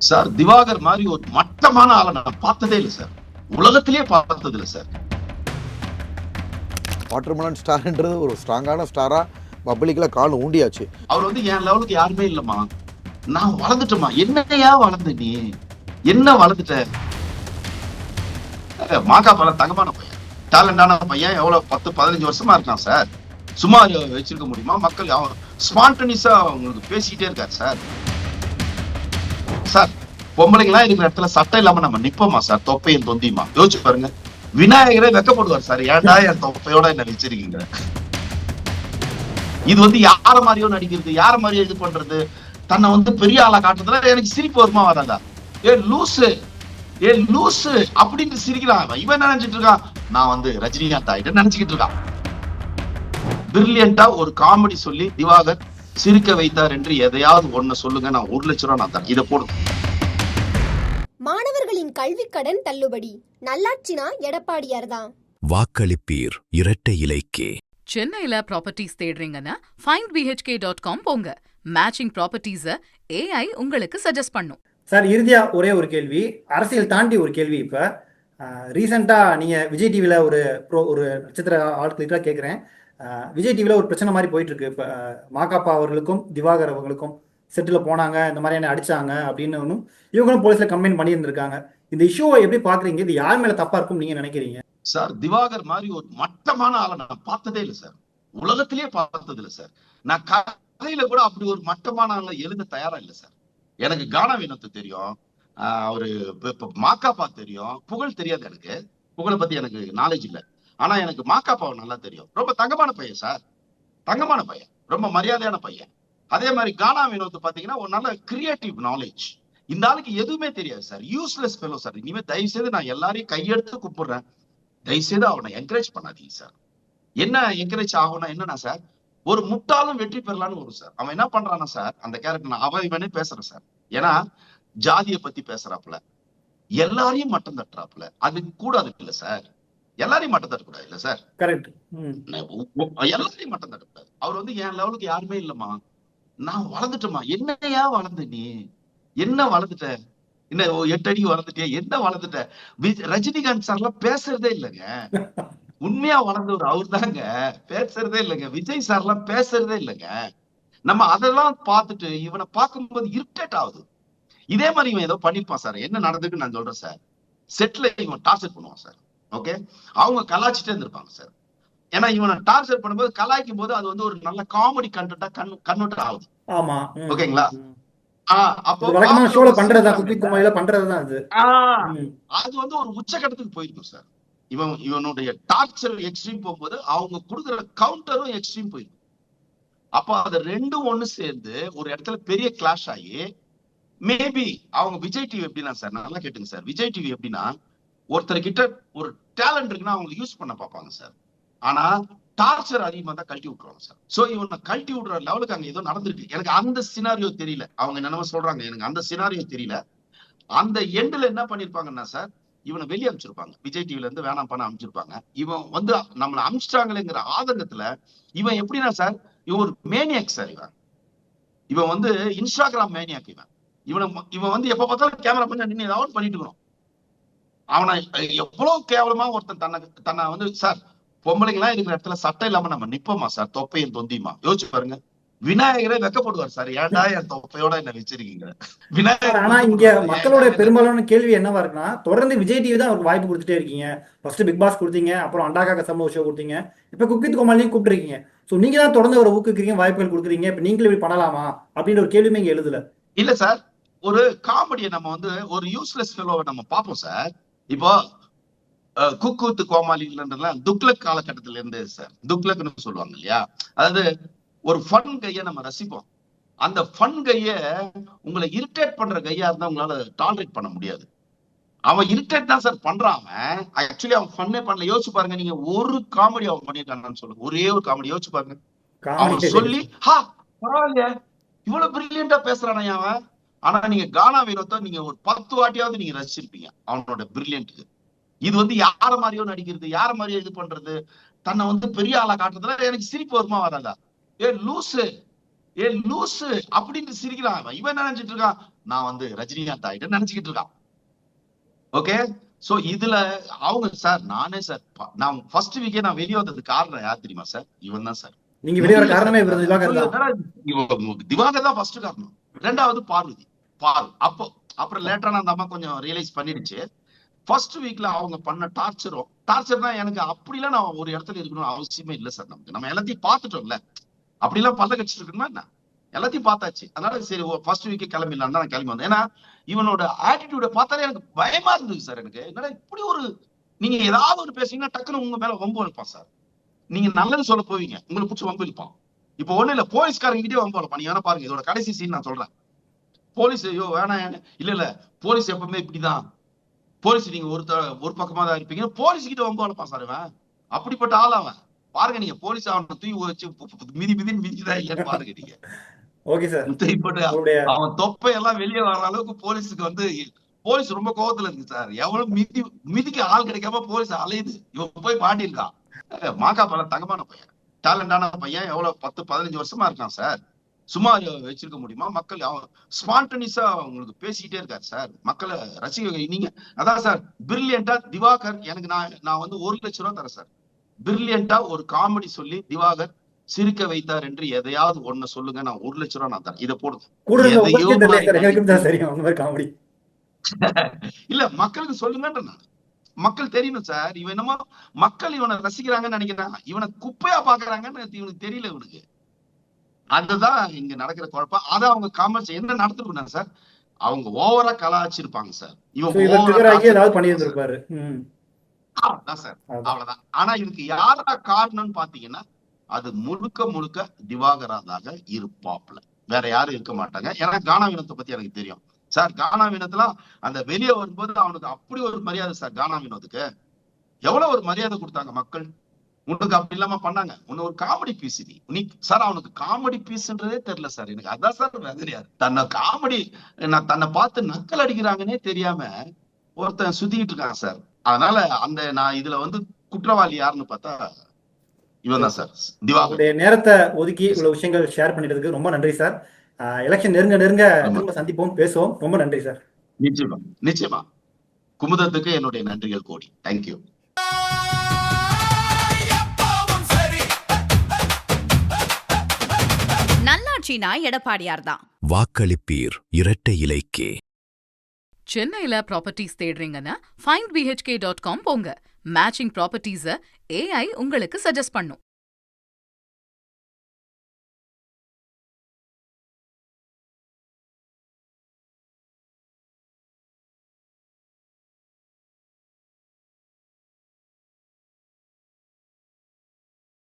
Sir Diwakar மாதிரி ஒரு மட்டமான ஆளை நான் பார்த்ததே இல்லை சார். உலகத்திலேயே பார்த்தது இல்லை சார். வாட்டர்மெலன் ஸ்டார்ன்றது ஒரு ஸ்ட்ராங்கான ஸ்டாரா பப்ளிக்ல கால் ஊண்டியாச்சு. அவர் வந்து என் லெவலுக்கு யாருமே இல்லம்மா. நான் வளர்ந்துட்டோமா? என்னையா வளர்ந்து நீ? என்ன வளர்ந்துட்ட? மாகா பழம் தங்கமான பையன், டேலண்டான பையன். எவ்வளவு 10-15 வருஷமா இருக்கான் சார். சும்மா வச்சிருக்க முடியுமா? மக்கள் ஸ்பான்டனியஸா உங்களுக்கு பேசிக்கிட்டே இருக்காரு சார். சார் பொம்பளைங்களா இருக்கிற இடத்துல சட்டம் இல்லாம நம்ம நிப்போமா சார்? தொப்பையும் தொந்தியுமா? யோசிச்சு பாருங்க. விநாயகரே வெக்கப்படுவார் சார். ஏன்டா என் தொப்பையோட என்ன வச்சிருக்கீங்க? இது வந்து யார மாதிரியோ நடிக்கிறது, யார மாதிரியோ இது பண்றது, தன்னை வந்து பெரிய ஆளா காட்டுறதுல எனக்கு சிரிப்பு வருமா வராதா? ஏ லூசு, ஏ லூசு அப்படின்னு சிரிக்கிறான். இவன் என்ன நினைச்சிட்டு இருக்கான்? நான் வந்து ரஜினிகாந்த் ஆயிட்டு நினைச்சுக்கிட்டு இருக்கான். பிரில்லியண்டா ஒரு காமெடி சொல்லி திவாகர் சிரிக்க வைத்தார் என்று எதையாவது ஒண்ணு சொல்லுங்க, நான் 1 லட்சம் ரூபாய் நான் தரேன். இதை போடுங்க. மாணவர்களின் கல்வி கடன் தள்ளுபடி. நல்லாட்சினா எடப்பாடியார் தான். வாக்களிப்பீர் இரட்டை இலைக்கே. சென்னையில ப்ராப்பர்ட்டிஸ் தேடுறீங்கன்னா findbhk.com போங்க. மேட்சிங் ப்ராப்பர்ட்டிஸ AI உங்களுக்கு சஜஸ்ட் பண்ணும். சார் இறுதியா ஒரே ஒரு கேள்வி, அரசியல் தாண்டி ஒரு கேள்வி. இப்போ ரீசெண்டாக நீங்கள் விஜய் டிவியில் ஒரு நட்சத்திர ஆட்களுக்காக கேட்குறேன். விஜய் டிவியில் ஒரு பிரச்சனை மாதிரி போயிட்டு இருக்கு. இப்போ மாகாப்பா அவர்களுக்கும் திவாகர் அவர்களுக்கும் செட்டில் போனாங்க, இந்த மாதிரியான அடிச்சாங்க அப்படின்னு ஒன்றும் இவங்களும் போலீஸில் கம்ப்ளைண்ட் பண்ணியிருந்திருக்காங்க. இந்த இஷ்யூவை எப்படி பார்க்குறீங்க? இது யார் மேலே தப்பாக இருக்கும் நீங்கள் நினைக்கிறீங்க? சார் திவாகர் மாதிரி ஒரு மட்டமான ஆளை நான் பார்த்ததே இல்லை சார். உலகத்திலேயே பார்த்தது இல்லை சார். நான் கதையில கூட அப்படி ஒரு மட்டமான ஆளை எழுத தயாரா இல்லை சார். எனக்கு கானா வினோத்து தெரியும், அவரு மாக்காப்பா தெரியும், புகழ் தெரியாது. எனக்கு புகழை பத்தி எனக்கு நாலேஜ் இல்லை. ஆனா எனக்கு மாக்காப்பாவை நல்லா தெரியும். ரொம்ப தங்கமான பையன் சார், தங்கமான பையன், ரொம்ப மரியாதையான பையன். அதே மாதிரி கானா வினோத் பாத்தீங்கன்னா ஒரு நல்ல கிரியேட்டிவ் நாலேஜ். இந்த ஆளுக்கு எதுவுமே தெரியாது சார். Useless fellow sir. இனிமே தயவு செய்து நான் எல்லாரையும் கையெடுத்து கூப்பிடுறேன், தயவு செய்து அவனை என்கரேஜ் பண்ணாதீங்க சார். என்ன என்கரேஜ் ஆகும்னா என்னன்னா சார், ஒரு முட்டாளும் வெற்றி பெறலான்னு வரும் சார். அவன் என்ன பண்றானா சார், அந்த கேரக்டர் அவன் இவனே பேசுறேன் சார். ஏன்னா ஜாதியை பத்தி பேசுறாப்புல, எல்லாரையும் மட்டம் தட்டுறாப்புல. அது கூடாது இல்ல சார். எல்லாரையும் மட்டம் தட்டக்கூடாது இல்ல சார். கரெக்ட். எல்லாரையும் மட்டம் தட்டக்கூடாது. அவர் வந்து என் லெவலுக்கு யாருமே இல்லம்மா. நான் வளர்ந்துட்டோமா? என்னையா வளர்ந்து நீ? என்ன வளர்ந்துட்ட? என்ன 8 அடி வளர்ந்துட்டியா? என்ன வளர்ந்துட்ட? ரஜினிகாந்த் சார் எல்லாம் பேசுறதே இல்லைங்க. உண்மையா வளர்ந்தவர் அவர் தாங்க, பேசுறதே இல்லைங்க. விஜய் சார் எல்லாம் பேசுறதே இல்லைங்க. நம்ம அதெல்லாம் பார்த்துட்டு இவனை பார்க்கும்போது இரிட்டேட் ஆகுது. இதே மாதிரி இவன் ஏதோ பண்ணிருப்பான் சார். என்ன நடந்துக்கு நான் சொல்றேன் சார். செட்ல இவன் டார்ச்சர் பண்ணுவான் சார். ஓகே, அவங்க கலாச்சிட்டே இருந்திருப்பாங்க சார். ஏன்னா இவனை டார்ச்சர் பண்ணும்போது, கலாய்க்கும் போது அது வந்து ஒரு நல்ல காமெடி கண்டென்ட்டா கன்வெர்ட் ஆகுது. ஆமா, ஓகேங்களா? அப்போ ஷோல பண்றதா, குட்டி குமாரில பண்றதுதான் அது. அது வந்து ஒரு உச்சகட்டத்துக்கு போயிருக்கும் சார். இவனுடைய டார்ச்சர் எக்ஸ்ட்ரீம் போகும்போது அவங்க கொடுக்குற கவுண்டரும் எக்ஸ்ட்ரீம் போயிருக்கும். அப்ப அது ரெண்டும் ஒண்ணு சேர்ந்து ஒரு இடத்துல பெரிய கிளாஷ் ஆகி, மேபி அவங்க விஜய் டிவி எப்படின்னா சார், நல்லா கேட்டுங்க சார், விஜய் டிவி எப்படின்னா ஒருத்தர் கிட்ட ஒரு டேலண்ட் இருக்குன்னா அவங்க யூஸ் பண்ண பார்ப்பாங்க சார். ஆனா டார்ச்சர் அதிகமா தான் கழட்டி விட்டுருவாங்க சார். சோ இவனை கழட்டி விடுற லெவலுக்கு அங்க ஏதோ நடந்திருக்கு. எனக்கு அந்த சினாரியோ தெரியல. அவங்க என்னென்ன சொல்றாங்க, எனக்கு அந்த சினாரியோ தெரியல. அந்த எண்ட்ல என்ன பண்ணிருப்பாங்கன்னா சார், இவனை வெளியே அனுப்பிச்சிருப்பாங்க. விஜய் டிவில இருந்து வேணாம் பண்ண அனுப்பிச்சிருப்பாங்க. இவன் வந்து நம்மளை அனுப்பிச்சிட்டாங்களேங்கிற ஆதங்கத்துல இவன் எப்படின்னா சார், இவன் ஒரு மேனியாக் சார். இவன் வந்து இன்ஸ்டாகிராம் மேனியாக். இவன் வந்து எப்ப பார்த்தாலும் கேமரா பண்ணி நின்று ஏதாவது பண்ணிட்டு இருக்கணும். அவனை எவ்வளவு கேவலமா ஒருத்தன் தன்னை வந்து சார், பொம்பளைங்களா இருக்கிற இடத்துல சட்டம் இல்லாம நம்ம நிப்போமா சார்? தொப்பையும் தொந்தியுமா? யோசிச்சு பாருங்க. விநாயகரே வெக்கப்படுவார் சார். ஏன்டா என் தொப்பையோட என்ன வச்சிருக்கீங்க? விநாயகர். ஆனா இங்க மக்களோட பெரும்பாலான கேள்வி என்னவா இருக்குன்னா, தொடர்ந்து விஜய் டிவி தான் அவருக்கு வாய்ப்பு கொடுத்துட்டே இருக்கீங்க. ஃபர்ஸ்ட் பிக் பாஸ் கொடுத்தீங்க, அப்புறம் அண்டாக்காக சம்பவ ஷோ கொடுத்தீங்க, இப்ப குக் வித் கோமாளியும் கூப்பிட்டுருக்கீங்க. சோ நீங்க தான் தொடர்ந்து ஒரு ஊக்குக்கிறீங்க, வாய்ப்புகள் கொடுக்குறீங்க. இப்ப நீங்களும் இப்படி பண்ணலாமா அப்படின்ற ஒரு கேள்வியுமே இங்க எழுதல. இல்ல சார், ஒரு காமெடியை நம்ம வந்து ஒரு யூஸ்லெஸ் ஃபெலோவை நம்ம பார்ப்போம் சார். இப்போ குக் வித் கோமாளிலாம் துக்ளக் காலகட்டத்தில இருந்து சார், துக்ளக்னு சொல்லுவாங்க இல்லையா, அதாவது ஒரு ஃபன் கையை நம்ம ரசிப்போம். அந்த ஃபன் கைய உங்களை இரிட்டேட் பண்ற கையா இருந்தா உங்களால டாலரேட் பண்ண முடியாது. அவன் இரிட்டேட் தான் சார் பண்றான். அவன் ஆக்சுவலி அவன் ஃபன்னே பண்ணல. யோசிச்சு பாருங்க, நீங்க ஒரு காமெடி அவன் பண்ணிருக்கான்னு சொல்லுங்க, ஒரே ஒரு காமெடி யோசிச்சு பாருங்க. அவன் சொல்லி பரவாயில்லையா இவ்வளவு பிரில்லியண்டா பேசுறானே அவன். ஆனா நீங்க கானா வினோத்தை நீங்க ஒரு 10 வாட்டியாவது நீங்க ரசிச்சிருப்பீங்க அவனோட பிரில்லியன்ட்டுக்கு. இது வந்து யார மாதிரியோ நடிக்கிறது, யார மாதிரியோ இது பண்றது, தன்னை வந்து பெரிய ஆளா காட்டுறதுல எனக்கு சிரிப்பு வருமா வராதா? ஏ லூசு, ஏ லூசு அப்படின்னு சிரிக்கிறான். இவன் என்ன நினைச்சிட்டு இருக்கான்? நான் வந்து ரஜினிகாந்த் ஆயிட்டேன்னு நினைச்சுக்கிட்டு இருக்கான். ஓகே, சோ இதுல அவங்க சார் நானே சார் நான் ஃபர்ஸ்ட் வீக்கே நான் வெளியே வந்ததுக்கு காரணம் யார் தெரியுமா சார்? இவன் தான் சார். நீங்க வெளியே வர காரணமே திவாகர் தான். திவாகர் தான் ஃபர்ஸ்ட் காரணம். ரெண்டாவது பார்வதி அப்போ அப்புறம் லேட்டரா அந்த அம்மா கொஞ்சம் ரியலைஸ் பண்ணிடுச்சு. ஃபர்ஸ்ட் வீக்ல அவங்க பண்ண டார்ச்சர்னா எனக்கு அப்படிலாம் நான் ஒரு இடத்துல இருக்கணும் அவசியமே இல்லை சார். நம்ம எல்லாத்தையும் பார்த்துட்டோம்ல, அப்படிலாம் பல்ல கட்சிட்டு இருக்கணுமா என்ன? எல்லாத்தையும் பார்த்தாச்சு. அதனால சரி ஃபர்ஸ்ட் வீக்கே கிளம்பிடலாம் தான் நான் கிளம்பி வந்தேன். ஏன்னா இவனோட ஆட்டிடியூட பார்த்தாலே எனக்கு பயமா இருந்தது சார். எனக்கு என்னடா இப்படி ஒரு, நீங்க ஏதாவது ஒரு பேசுறீங்கன்னா டக்குன்னு உங்க மேல வம்பு இழுப்பான் சார். நீங்க நல்லது சொல்ல போவீங்க, உங்களுக்கு பிடிச்ச வம்பு இழுப்பான். இப்போ ஒண்ணு இல்ல, போலீஸ்காரங்கிட்டே வம்பு இழுப்பான். நீங்க வேணா பாருங்க, இதோட கடைசி சீன் நான் சொல்றேன். போலீஸ் ஐயோ வேணாம், இல்ல போலீஸ் எப்பவுமே இப்படிதான், போலீஸ் நீங்க ஒரு பக்கமா தான் இருப்பீங்க, போலீஸ் கிட்ட வம்பு இழுப்பான் சார். அவன் அப்படிப்பட்ட ஆள் அவன். பாருங்க நீங்க போலீஸ் அவனை தூக்கி வச்சு மிதின்னு மிதிக்குதா இல்லையான்னு பாருங்க நீங்க. Okay sir. அவன் தொப்பை எல்லாம் வெளியே வர அளவுக்கு போலீஸுக்கு வந்து போலீஸ் ரொம்ப கோவத்துல இருக்கு சார். எவ்வளவு மிதிக்க ஆள் கிடைக்காம போலீஸ் அலையுது. இவன் போய் மாட்டிருக்கான். மாக்கா பல தங்கமான பையன், டேலண்டான பையன், எவ்வளவு 10-15 வருஷமா இருக்கான் சார். சும்மா வச்சிருக்க முடியுமா? மக்கள் அவன் ஸ்பான்டனியஸா உங்களுக்கு பேசிக்கிட்டே இருக்காரு சார். மக்களை ரசிக நீங்க அதான் சார் பிரில்லியண்டா திவாகர் எனக்கு நான் வந்து 1 லட்சம் ரூபாய் தரேன் சார். பிரில்லியண்டா ஒரு காமெடி சொல்லி திவாகர் சிரிக்க வைத்தார் என்று எதையாவது ஒண்ணு சொல்லுங்க, நான் 1 லட்சம் ரூபாய் நான் தரேன். இதை போடுங்க. இல்ல மக்களுக்கு சொல்லுங்கன்ற நான். மக்கள் தெரியணும் சார். இவன் என்னமோ மக்கள் இவனை ரசிக்கிறாங்கன்னு நினைக்கிறான், இவனை குப்பையா பாக்குறாங்கன்னு இவனுக்கு தெரியல. இவனுக்கு அதுதான் இங்க நடக்கிற குழப்பம். அதை அவங்க காமெண்ட்ஸ் என்ன நடத்திருக்காங்க சார், அவங்க ஓவரா கலாச்சிருப்பாங்க சார். அவ்வளவுதான் சார், அவ்வளவுதான். ஆனா இதுக்கு யாரா காரணம்னு பாத்தீங்கன்னா அது முழுக்க திவாகராதாக இருப்பாப்ல, வேற யாரும் இருக்க மாட்டாங்க. ஏன்னா கானா வினோத்தை பத்தி எனக்கு தெரியும் சார். கானா வினோத்லாம் அந்த வெளியே வரும்போது அவனுக்கு அப்படி ஒரு மரியாதை சார். கானா வினோத்துக்கு எவ்வளவு ஒரு மரியாதை கொடுத்தாங்க மக்கள். உனக்கு அப்படி இல்லாம பண்ணாங்க. உன்ன ஒரு காமெடி பீஸ் நீ சார். அவனுக்கு காமெடி பீஸ்ன்றதே தெரியல சார். எனக்கு அதான் சார் வேதனையாரு. தன்னை பார்த்து நக்கல் அடிக்கிறாங்கன்னே தெரியாம ஒருத்தன் சுத்திக்கிட்டு இருக்காங்க சார். அதனால நான் இதுல வந்து குற்றவாளி யாருன்னு பார்த்தா இவன் தான் சார், திவாகர். நேரத்தை ஒதுக்கி இவ்வளவு விஷயங்கள் ஷேர் பண்ணிட்டதுக்கு ரொம்ப நன்றி சார். எலெக்ஷன் நெருங்க திரும்ப சந்திப்போம், பேசுவோம். ரொம்ப நன்றி சார். நிச்சயமா குமுதத்துக்கு என்னுடைய நன்றிகள் கோடி. தேங்க்யூ. நல்லாட்சினா எடப்பாடியார் தான். வாக்களிப்பீர் இரட்டை இலைக்கே. சென்னையில ப்ராப்பர்ட்டிஸ் தேடுறீங்கன்னா findbhk.com போங்க. மேட்சிங் ப்ராப்பர்ட்டிஸ AI உங்களுக்கு சஜஸ்ட் பண்ணும்.